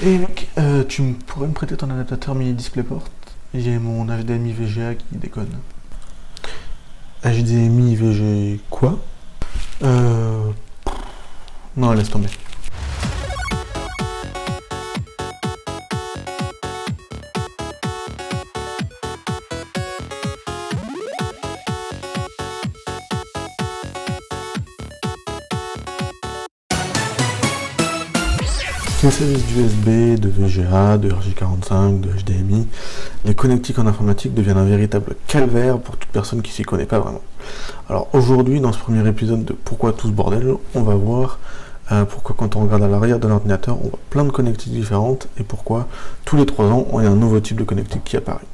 Et mec, pourrais me prêter ton adaptateur mini DisplayPort? J'ai mon HDMI VGA qui déconne. HDMI VGA quoi? Euh... Non, laisse tomber. Spécialiste d'USB, de VGA, de RJ45, de HDMI, les connectiques en informatique deviennent un véritable calvaire pour toute personne qui s'y connaît pas vraiment. Alors aujourd'hui, dans ce premier épisode de Pourquoi tout ce bordel, on va voir pourquoi quand on regarde à l'arrière de l'ordinateur, on voit plein de connectiques différentes et pourquoi tous les 3 ans, on a un nouveau type de connectique qui apparaît.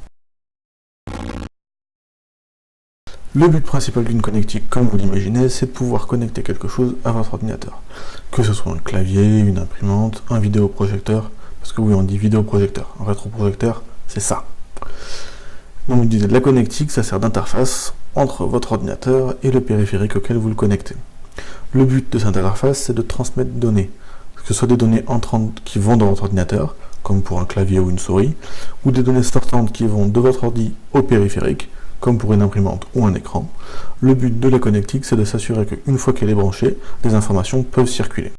Le but principal d'une connectique, comme vous l'imaginez, c'est de pouvoir connecter quelque chose à votre ordinateur. Que ce soit un clavier, une imprimante, un vidéoprojecteur, parce que oui, on dit vidéoprojecteur, un rétroprojecteur, c'est ça. Donc je disais, la connectique, ça sert d'interface entre votre ordinateur et le périphérique auquel vous le connectez. Le but de cette interface, c'est de transmettre des données, que ce soit des données entrantes qui vont dans votre ordinateur, comme pour un clavier ou une souris, ou des données sortantes qui vont de votre ordi au périphérique, comme pour une imprimante ou un écran. Le but de la connectique, c'est de s'assurer qu'une fois qu'elle est branchée, les informations peuvent circuler.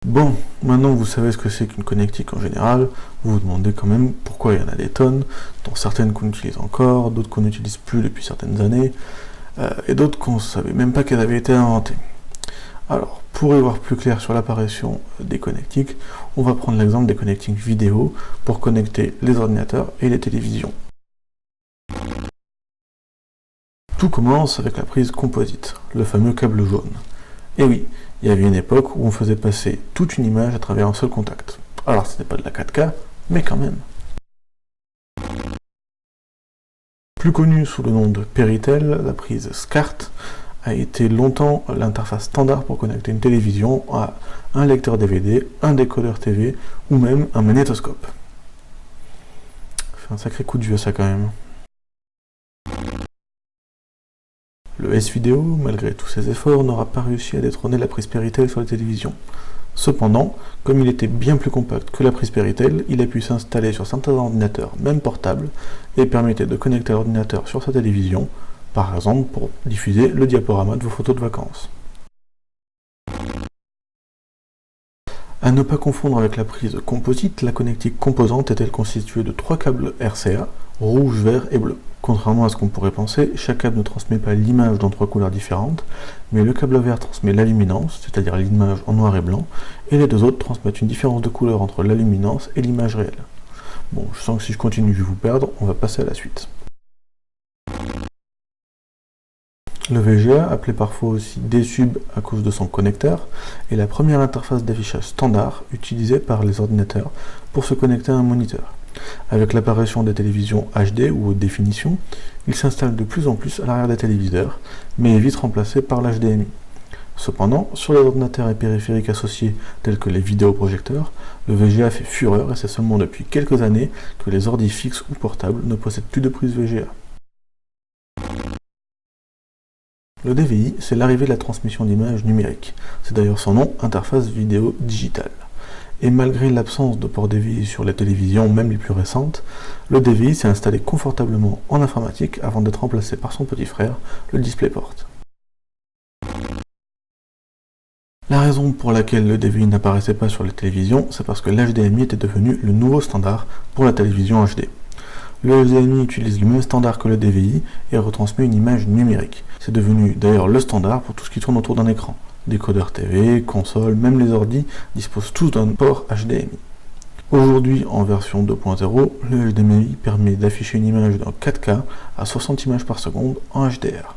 Bon, maintenant vous savez ce que c'est qu'une connectique en général, vous vous demandez quand même pourquoi il y en a des tonnes, dont certaines qu'on utilise encore, d'autres qu'on n'utilise plus depuis certaines années, et d'autres qu'on ne savait même pas qu'elles avaient été inventées. Alors, pour y voir plus clair sur l'apparition des connectiques, on va prendre l'exemple des connectiques vidéo pour connecter les ordinateurs et les télévisions. Tout commence avec la prise composite, le fameux câble jaune. Et oui, il y avait une époque où on faisait passer toute une image à travers un seul contact. Alors ce n'est pas de la 4K, mais quand même. Plus connue sous le nom de Péritel, la prise SCART a été longtemps l'interface standard pour connecter une télévision à un lecteur DVD, un décodeur TV ou même un magnétoscope. C'est un sacré coup de vieux ça quand même. Le S-Video, malgré tous ses efforts, n'aura pas réussi à détrôner la prise Péritel sur les télévisions. Cependant, comme il était bien plus compact que la prise Péritel, il a pu s'installer sur certains ordinateurs, même portables, et permettait de connecter l'ordinateur sur sa télévision, par exemple pour diffuser le diaporama de vos photos de vacances. À ne pas confondre avec la prise composite, la connectique composante est-elle constituée de 3 câbles RCA, rouge, vert et bleu. Contrairement à ce qu'on pourrait penser, chaque câble ne transmet pas l'image dans 3 couleurs différentes, mais le câble vert transmet la luminance, c'est-à-dire l'image en noir et blanc, et les deux autres transmettent une différence de couleur entre la luminance et l'image réelle. Bon, je sens que si je continue je vais vous perdre, on va passer à la suite. Le VGA, appelé parfois aussi D-Sub à cause de son connecteur, est la première interface d'affichage standard utilisée par les ordinateurs pour se connecter à un moniteur. Avec l'apparition des télévisions HD ou haute définition, il s'installe de plus en plus à l'arrière des téléviseurs, mais est vite remplacé par l'HDMI. Cependant, sur les ordinateurs et périphériques associés tels que les vidéoprojecteurs, le VGA fait fureur et c'est seulement depuis quelques années que les ordis fixes ou portables ne possèdent plus de prise VGA. Le DVI, c'est l'arrivée de la transmission d'images numériques. C'est d'ailleurs son nom, interface vidéo digitale. Et malgré l'absence de port DVI sur les télévisions, même les plus récentes, le DVI s'est installé confortablement en informatique avant d'être remplacé par son petit frère, le DisplayPort. La raison pour laquelle le DVI n'apparaissait pas sur les télévisions, c'est parce que l'HDMI était devenu le nouveau standard pour la télévision HD. Le HDMI utilise le même standard que le DVI et retransmet une image numérique. C'est devenu d'ailleurs le standard pour tout ce qui tourne autour d'un écran. Décodeur TV, console, même les ordis disposent tous d'un port HDMI. Aujourd'hui, en version 2.0, le HDMI permet d'afficher une image en 4K à 60 images par seconde en HDR.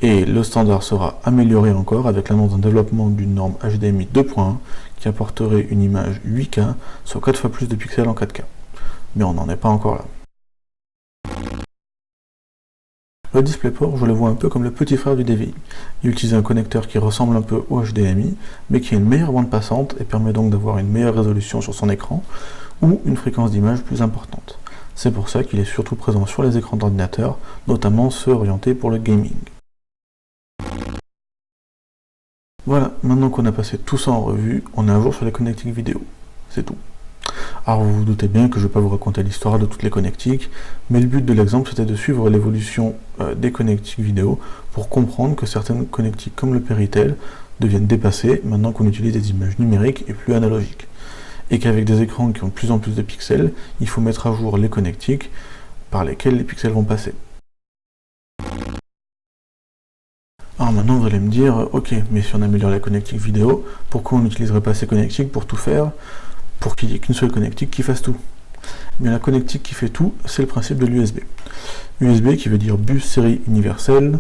Et le standard sera amélioré encore avec l'annonce d'un développement d'une norme HDMI 2.1 qui apporterait une image 8K, soit 4 fois plus de pixels en 4K. Mais on n'en est pas encore là. Le DisplayPort, je le vois un peu comme le petit frère du DVI. Il utilise un connecteur qui ressemble un peu au HDMI, mais qui a une meilleure bande passante et permet donc d'avoir une meilleure résolution sur son écran, ou une fréquence d'image plus importante. C'est pour ça qu'il est surtout présent sur les écrans d'ordinateur, notamment ceux orientés pour le gaming. Voilà, maintenant qu'on a passé tout ça en revue, on est à jour sur les connectiques vidéo. C'est tout. Alors vous vous doutez bien que je ne vais pas vous raconter l'histoire de toutes les connectiques, mais le but de l'exemple c'était de suivre l'évolution des connectiques vidéo pour comprendre que certaines connectiques comme le Péritel deviennent dépassées maintenant qu'on utilise des images numériques et plus analogiques. Et qu'avec des écrans qui ont de plus en plus de pixels, il faut mettre à jour les connectiques par lesquels les pixels vont passer. Alors maintenant vous allez me dire, ok, mais si on améliore la connectique vidéo, pourquoi on n'utiliserait pas ces connectiques pour tout faire, pour qu'il n'y ait qu'une seule connectique qui fasse tout? Mais la connectique qui fait tout, c'est le principe de l'USB. USB qui veut dire bus série universelle.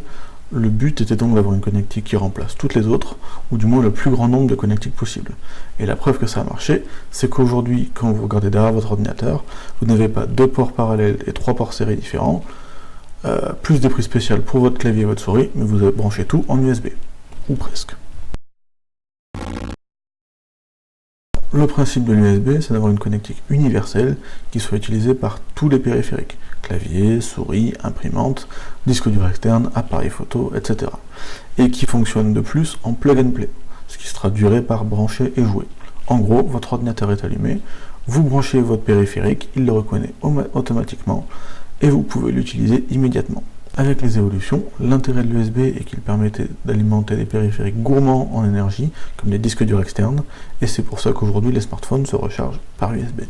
Le but était donc d'avoir une connectique qui remplace toutes les autres, ou du moins le plus grand nombre de connectiques possible. Et la preuve que ça a marché, c'est qu'aujourd'hui, quand vous regardez derrière votre ordinateur, vous n'avez pas 2 ports parallèles et 3 ports série différents, plus des prises spéciales pour votre clavier et votre souris, mais vous avez branché tout en USB, ou presque. Le principe de l'USB, c'est d'avoir une connectique universelle qui soit utilisée par tous les périphériques, clavier, souris, imprimante, disque dur externe, appareil photo, etc. Et qui fonctionne de plus en plug and play, ce qui se traduirait par brancher et jouer. En gros, votre ordinateur est allumé, vous branchez votre périphérique, il le reconnaît automatiquement, et vous pouvez l'utiliser immédiatement. Avec les évolutions, l'intérêt de l'USB est qu'il permettait d'alimenter des périphériques gourmands en énergie, comme les disques durs externes, et c'est pour ça qu'aujourd'hui les smartphones se rechargent par USB.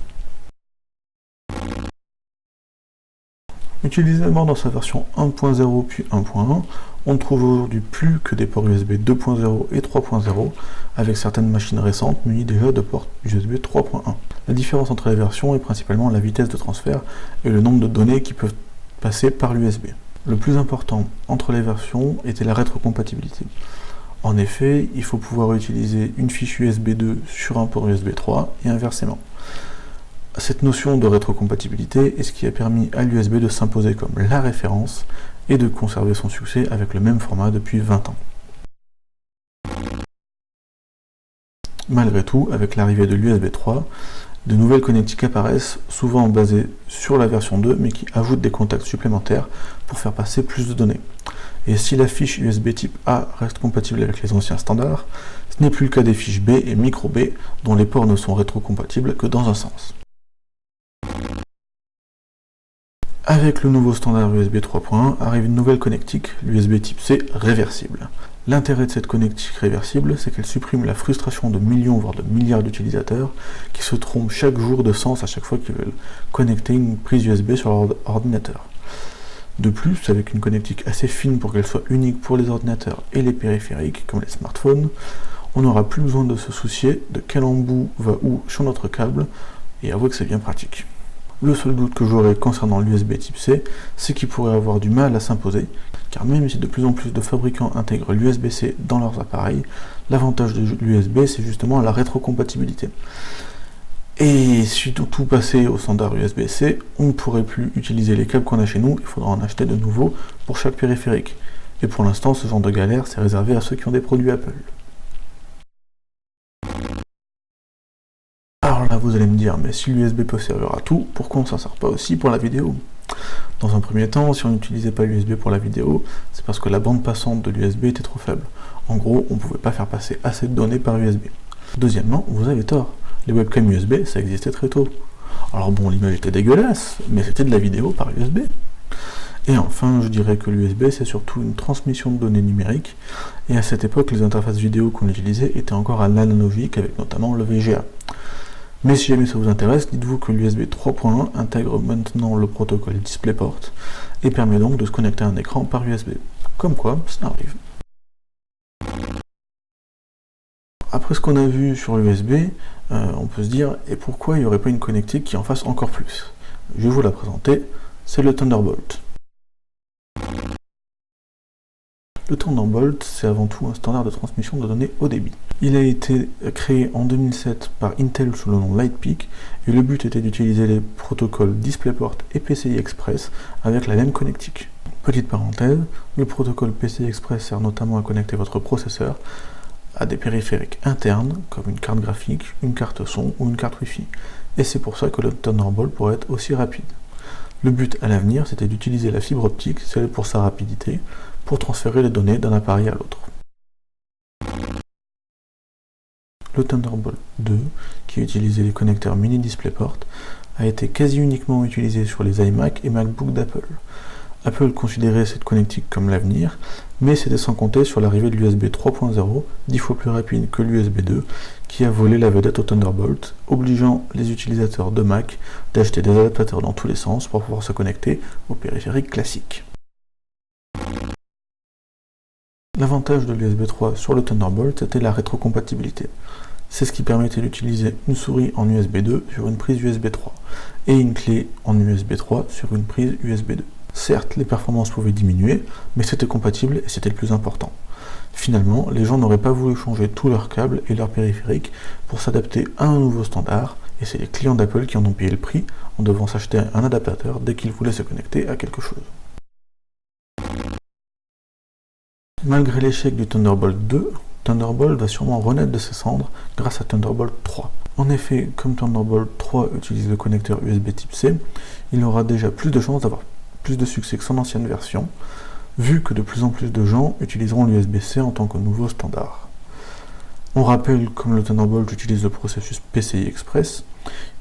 Utilisé d'abord dans sa version 1.0 puis 1.1, on ne trouve aujourd'hui plus que des ports USB 2.0 et 3.0, avec certaines machines récentes munies déjà de ports USB 3.1. La différence entre les versions est principalement la vitesse de transfert et le nombre de données qui peuvent passer par l'USB. Le plus important entre les versions était la rétrocompatibilité. En effet, il faut pouvoir utiliser une fiche USB 2 sur un port USB 3 et inversement. Cette notion de rétrocompatibilité est ce qui a permis à l'USB de s'imposer comme la référence et de conserver son succès avec le même format depuis 20 ans. Malgré tout, avec l'arrivée de l'USB 3, de nouvelles connectiques apparaissent, souvent basées sur la version 2, mais qui ajoutent des contacts supplémentaires pour faire passer plus de données. Et si la fiche USB type A reste compatible avec les anciens standards, ce n'est plus le cas des fiches B et micro B, dont les ports ne sont rétrocompatibles que dans un sens. Avec le nouveau standard USB 3.1 arrive une nouvelle connectique, l'USB type C réversible. L'intérêt de cette connectique réversible, c'est qu'elle supprime la frustration de millions voire de milliards d'utilisateurs qui se trompent chaque jour de sens à chaque fois qu'ils veulent connecter une prise USB sur leur ordinateur. De plus, avec une connectique assez fine pour qu'elle soit unique pour les ordinateurs et les périphériques, comme les smartphones, on n'aura plus besoin de se soucier de quel embout va où sur notre câble, et avouez que c'est bien pratique. Le seul doute que j'aurais concernant l'USB type C, c'est qu'il pourrait avoir du mal à s'imposer, car même si de plus en plus de fabricants intègrent l'USB-C dans leurs appareils, l'avantage de l'USB c'est justement la rétrocompatibilité. Et si tout passait au standard USB-C, on ne pourrait plus utiliser les câbles qu'on a chez nous, il faudra en acheter de nouveaux pour chaque périphérique. Et pour l'instant, ce genre de galère, c'est réservé à ceux qui ont des produits Apple. Alors là, vous allez me dire, mais si l'USB peut servir à tout, pourquoi on s'en sert pas aussi pour la vidéo? Dans un premier temps, si on n'utilisait pas l'USB pour la vidéo, c'est parce que la bande passante de l'USB était trop faible. En gros, on ne pouvait pas faire passer assez de données par USB. Deuxièmement, vous avez tort. Les webcams USB, ça existait très tôt. Alors bon, l'image était dégueulasse, mais c'était de la vidéo par USB. Et enfin, je dirais que l'USB, c'est surtout une transmission de données numériques, et à cette époque, les interfaces vidéo qu'on utilisait étaient encore à l'analogique, avec notamment le VGA. Mais si jamais ça vous intéresse, dites-vous que l'USB 3.1 intègre maintenant le protocole DisplayPort, et permet donc de se connecter à un écran par USB. Comme quoi, ça arrive. Après ce qu'on a vu sur l'USB, on peut se dire, et pourquoi il n'y aurait pas une connectique qui en fasse encore plus? Je vais vous la présenter, c'est le Thunderbolt. Le Thunderbolt, c'est avant tout un standard de transmission de données haut débit. Il a été créé en 2007 par Intel sous le nom Lightpeak, et le but était d'utiliser les protocoles DisplayPort et PCI Express avec la même connectique. Petite parenthèse, le protocole PCI Express sert notamment à connecter votre processeur à des périphériques internes comme une carte graphique, une carte son ou une carte Wi-Fi. Et c'est pour ça que le Thunderbolt pourrait être aussi rapide. Le but à l'avenir, c'était d'utiliser la fibre optique, celle pour sa rapidité, pour transférer les données d'un appareil à l'autre. le Thunderbolt 2, qui utilisait les connecteurs mini DisplayPort, a été quasi uniquement utilisé sur les iMac et MacBook d'Apple. Apple considérait cette connectique comme l'avenir, mais c'était sans compter sur l'arrivée de l'USB 3.0, 10 fois plus rapide que l'USB 2, qui a volé la vedette au Thunderbolt, obligeant les utilisateurs de Mac d'acheter des adaptateurs dans tous les sens pour pouvoir se connecter aux périphériques classiques. L'avantage de l'USB 3 sur le Thunderbolt, c'était la rétrocompatibilité. C'est ce qui permettait d'utiliser une souris en USB 2 sur une prise USB 3, et une clé en USB 3 sur une prise USB 2. Certes, les performances pouvaient diminuer, mais c'était compatible et c'était le plus important. Finalement, les gens n'auraient pas voulu changer tous leurs câbles et leurs périphériques pour s'adapter à un nouveau standard, et c'est les clients d'Apple qui en ont payé le prix en devant s'acheter un adaptateur dès qu'ils voulaient se connecter à quelque chose. Malgré l'échec du Thunderbolt 2, Thunderbolt va sûrement renaître de ses cendres grâce à Thunderbolt 3. En effet, comme Thunderbolt 3 utilise le connecteur USB type C, il aura déjà plus de chances d'avoir plus de succès que son ancienne version, vu que de plus en plus de gens utiliseront l'USB-C en tant que nouveau standard. On rappelle, comme le Thunderbolt utilise le processus PCI Express,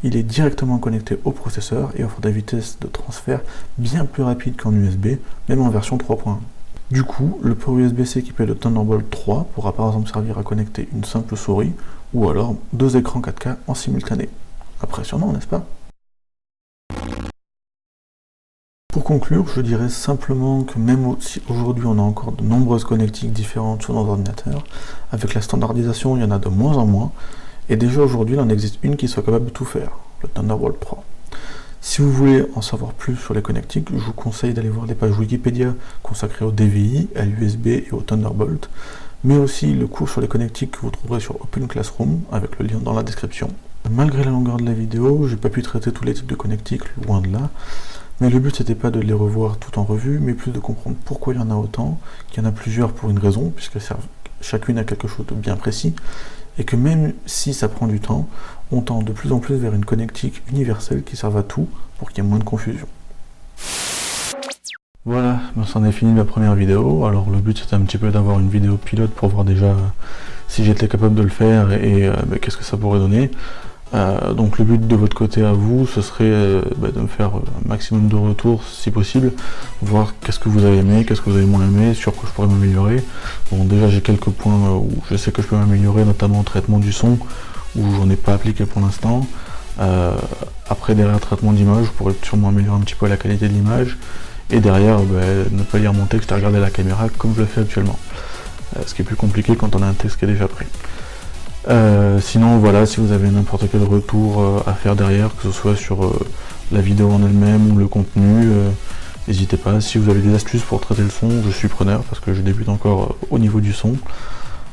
il est directement connecté au processeur et offre des vitesses de transfert bien plus rapides qu'en USB, même en version 3.1. Du coup, le port USB-C équipé de Thunderbolt 3 pourra par exemple servir à connecter une simple souris, ou alors deux écrans 4K en simultané. Impressionnant, n'est-ce pas? Pour conclure, je dirais simplement que même si aujourd'hui on a encore de nombreuses connectiques différentes sur nos ordinateurs, avec la standardisation il y en a de moins en moins, et déjà aujourd'hui il en existe une qui soit capable de tout faire, le Thunderbolt 3. Si vous voulez en savoir plus sur les connectiques, je vous conseille d'aller voir les pages Wikipédia consacrées au DVI, à l'USB et au Thunderbolt, mais aussi le cours sur les connectiques que vous trouverez sur Open Classroom, avec le lien dans la description. Malgré la longueur de la vidéo, j'ai pas pu traiter tous les types de connectiques, loin de là, mais le but c'était pas de les revoir tout en revue, mais plus de comprendre pourquoi il y en a autant, qu'il y en a plusieurs pour une raison, puisqu'elles servent chacune à quelque chose de bien précis, et que même si ça prend du temps, on tend de plus en plus vers une connectique universelle qui serve à tout pour qu'il y ait moins de confusion. Voilà, c'en est fini de la première vidéo. Alors le but c'était un petit peu d'avoir une vidéo pilote pour voir déjà si j'étais capable de le faire et qu'est-ce que ça pourrait donner. Donc le but de votre côté à vous, ce serait de me faire un maximum de retours si possible, voir qu'est-ce que vous avez aimé, qu'est-ce que vous avez moins aimé, sur quoi je pourrais m'améliorer. Bon, déjà j'ai quelques points où je sais que je peux m'améliorer, notamment au traitement du son, où j'en ai pas appliqué pour l'instant. Après derrière traitement d'image, je pourrais sûrement améliorer un petit peu la qualité de l'image, et derrière ne pas lire mon texte et regarder la caméra comme je le fais actuellement. Ce qui est plus compliqué quand on a un texte qui est déjà prêt. Sinon voilà, si vous avez n'importe quel retour à faire derrière, que ce soit sur la vidéo en elle-même ou le contenu, n'hésitez pas. Si vous avez des astuces pour traiter le son, je suis preneur parce que je débute encore au niveau du son.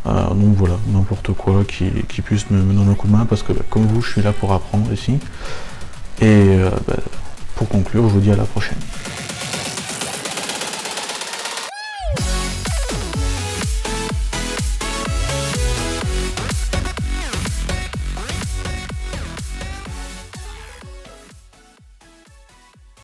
Donc voilà, n'importe quoi qui puisse me donner un coup de main, parce que comme vous, je suis là pour apprendre ici. Et pour conclure, je vous dis à la prochaine.